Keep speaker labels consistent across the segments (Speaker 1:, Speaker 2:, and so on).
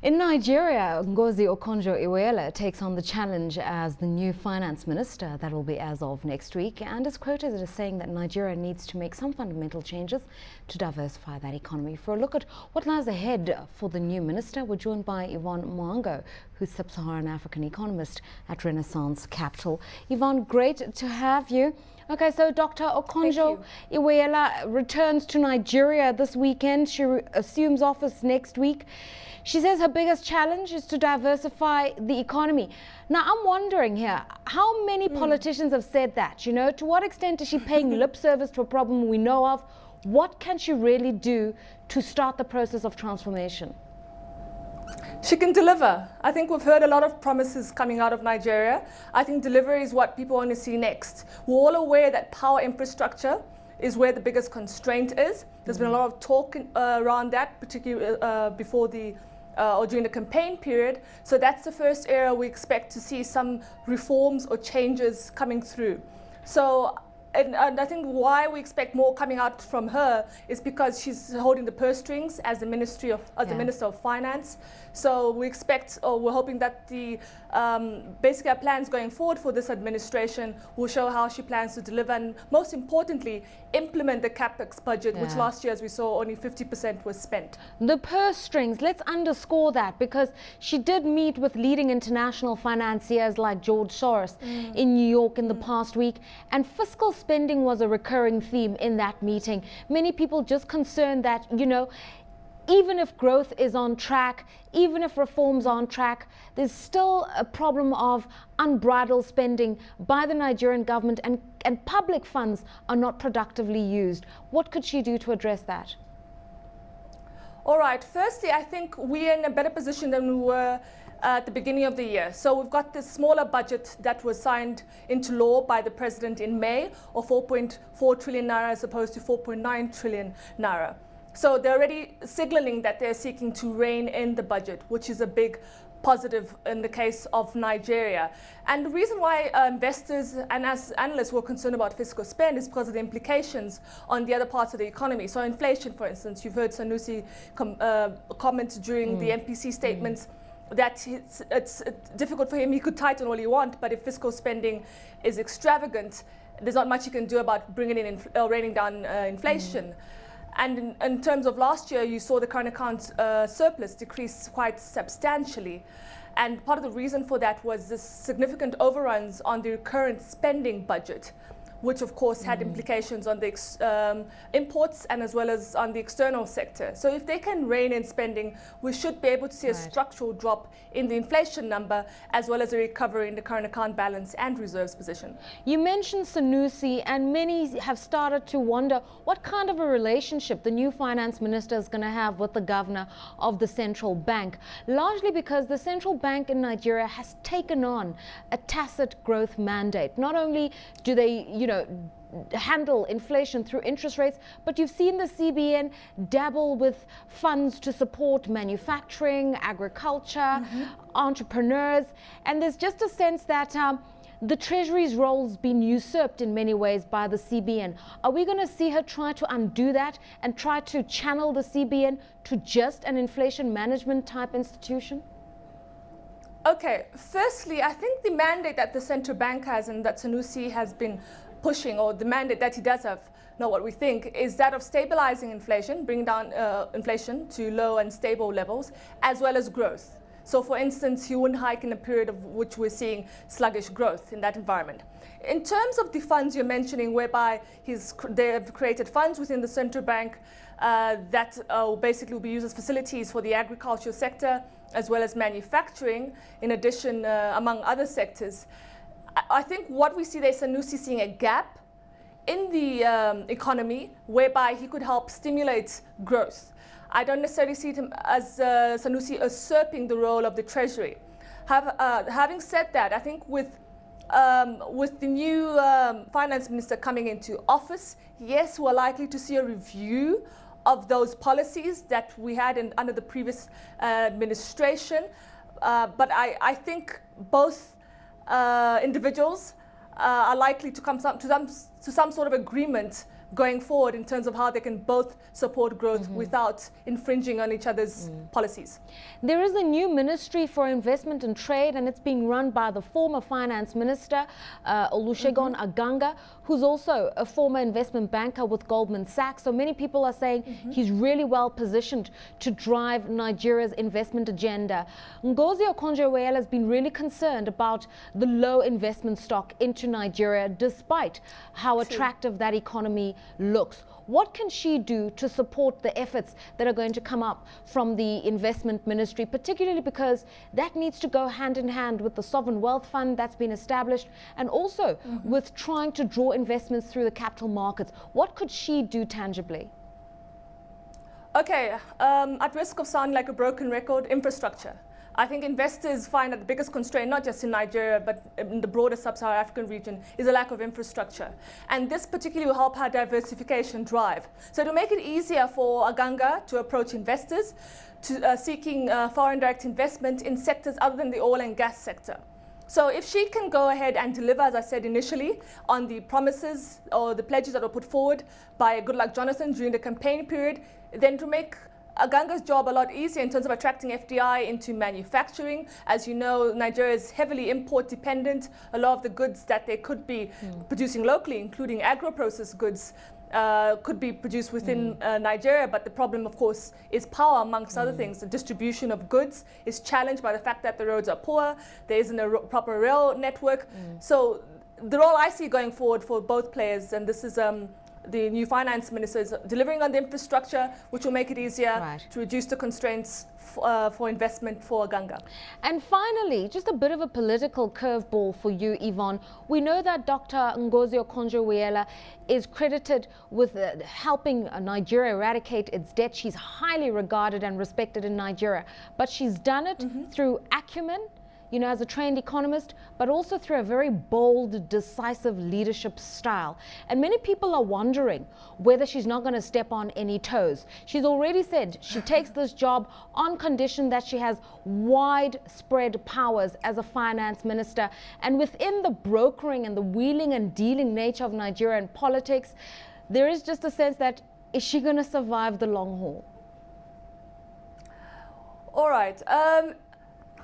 Speaker 1: In Nigeria, Ngozi Okonjo-Iweala takes on the challenge as the new finance minister. That will be as of next week, and is quoted as saying that Nigeria needs to make some fundamental changes to diversify that economy. For a look at what lies ahead for the new minister, we're joined by Yvonne Mhango, who's Sub-Saharan African Economist at Renaissance Capital. Yvonne, great to have you. Okay, so Dr. Okonjo-Iweala returns to Nigeria this weekend. She assumes office next week. She says her biggest challenge is to diversify the economy. Now, I'm wondering here, how many politicians have said that? You know, to what extent is she paying lip service to a problem we know of? What can she really do to start the process of transformation?
Speaker 2: She can deliver. I think we've heard a lot of promises coming out of Nigeria. I think delivery is what people want to see next. We're all aware that power infrastructure is where the biggest constraint is. There's been a lot of talk around that, particularly before the or during the campaign period. So that's the first area we expect to see some reforms or changes coming through. So, and I think why we expect more coming out from her is because she's holding the purse strings as the Minister of Finance. So we expect, or we're hoping that the basically our plans going forward for this administration will show how she plans to deliver and, most importantly, implement the capex budget, which last year, as we saw, only 50% was spent.
Speaker 1: The purse strings, let's underscore that, because she did meet with leading international financiers like George Soros in New York in the past week, and fiscal spending was a recurring theme in that meeting. Many people just concerned that, you know, even if growth is on track, even if reforms are on track, there's still a problem of unbridled spending by the Nigerian government, and public funds are not productively used. What could she do to address that?
Speaker 2: All right, firstly, I think we're in a better position than we were at the beginning of the year. So we've got this smaller budget that was signed into law by the president in May of 4.4 trillion naira as opposed to 4.9 trillion naira. So they're already signaling that they're seeking to rein in the budget, which is a big positive in the case of Nigeria. And the reason why investors and as analysts were concerned about fiscal spend is because of the implications on the other parts of the economy. So inflation, for instance, you've heard Sanusi comment during the MPC statements that it's difficult for him. He could tighten all he wants, but if fiscal spending is extravagant, there's not much he can do about bringing in reining down inflation. And in terms of last year, you saw the current account surplus decrease quite substantially. And part of the reason for that was the significant overruns on the current spending budget, which of course had implications on the imports and as well as on the external sector. So if they can rein in spending, we should be able to see a structural drop in the inflation number as well as a recovery in the current account balance and reserves position.
Speaker 1: You mentioned Sanusi, and many have started to wonder what kind of a relationship the new finance minister is going to have with the governor of the central bank, largely because the central bank in Nigeria has taken on a tacit growth mandate. Not only do they, handle inflation through interest rates, but you've seen the CBN dabble with funds to support manufacturing, agriculture, entrepreneurs, and there's just a sense that the Treasury's role's been usurped in many ways by the CBN. Are we going to see her try to undo that and try to channel the CBN to just an inflation management type institution?
Speaker 2: Okay, firstly, I think the mandate that the central bank has and that Sanusi has been pushing, or the mandate that he does have, not what we think, is that of stabilizing inflation, bringing down inflation to low and stable levels, as well as growth. So for instance, he wouldn't hike in a period of which we're seeing sluggish growth in that environment. In terms of the funds you're mentioning, whereby they have created funds within the central bank that basically will be used as facilities for the agricultural sector, as well as manufacturing, in addition, among other sectors. I think what we see there is Sanusi seeing a gap in the economy whereby he could help stimulate growth. I don't necessarily see him as Sanusi usurping the role of the Treasury. Having said that, I think with the new finance minister coming into office, yes, we're likely to see a review of those policies that we had under the previous administration. But I think both individuals are likely to come to some sort of agreement going forward in terms of how they can both support growth without infringing on each other's policies.
Speaker 1: There is a new Ministry for Investment and Trade, and it's being run by the former Finance Minister, Olusegun Aganga, who's also a former investment banker with Goldman Sachs. So many people are saying he's really well positioned to drive Nigeria's investment agenda. Ngozi Okonjo-Iweala has been really concerned about the low investment stock into Nigeria, despite how attractive that economy looks. What can she do to support the efforts that are going to come up from the investment ministry, particularly because that needs to go hand in hand with the sovereign wealth fund that's been established, and also with trying to draw investments through the capital markets? What could she do tangibly?
Speaker 2: Okay, at risk of sounding like a broken record, infrastructure. I think investors find that the biggest constraint, not just in Nigeria, but in the broader Sub-Saharan African region, is a lack of infrastructure. And this particularly will help our diversification drive. So to make it easier for Aganga to approach investors to seeking foreign direct investment in sectors other than the oil and gas sector. So if she can go ahead and deliver, as I said initially, on the promises or the pledges that were put forward by Goodluck Jonathan during the campaign period, then to make Aganga's job a lot easier in terms of attracting FDI into manufacturing. As you know, Nigeria is heavily import dependent. A lot of the goods that they could be producing locally, including agro-processed goods, could be produced within Nigeria, but the problem, of course, is power, amongst other things. The distribution of goods is challenged by the fact that the roads are poor, there isn't a proper rail network. So the role I see going forward for both players, and this is the new finance minister, is delivering on the infrastructure, which will make it easier to reduce the constraints for investment for Aganga.
Speaker 1: And finally, just a bit of a political curveball for you, Yvonne. We know that Dr. Ngozi Okonjo-Iweala is credited with helping Nigeria eradicate its debt. She's highly regarded and respected in Nigeria, but she's done it through acumen, you know, as a trained economist, but also through a very bold, decisive leadership style. And many people are wondering whether she's not going to step on any toes. She's already said she takes this job on condition that she has widespread powers as a finance minister. And within the brokering and the wheeling and dealing nature of Nigerian politics, there is just a sense that, is she going to survive the long haul?
Speaker 2: All right.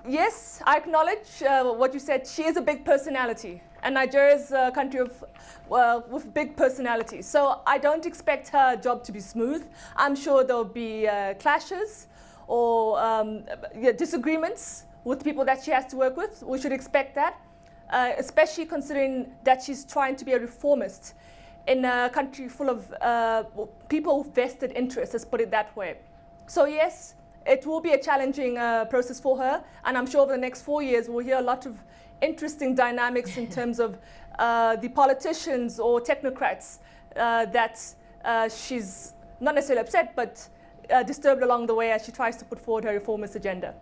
Speaker 2: Yes, I acknowledge what you said. She is a big personality, and Nigeria is a country of, with big personalities. So I don't expect her job to be smooth. I'm sure there'll be clashes or disagreements with people that she has to work with. We should expect that, especially considering that she's trying to be a reformist in a country full of people with vested interests, let's put it that way. So yes, it will be a challenging process for her, and I'm sure over the next 4 years we'll hear a lot of interesting dynamics in terms of the politicians or technocrats that she's not necessarily upset, but disturbed along the way as she tries to put forward her reformist agenda.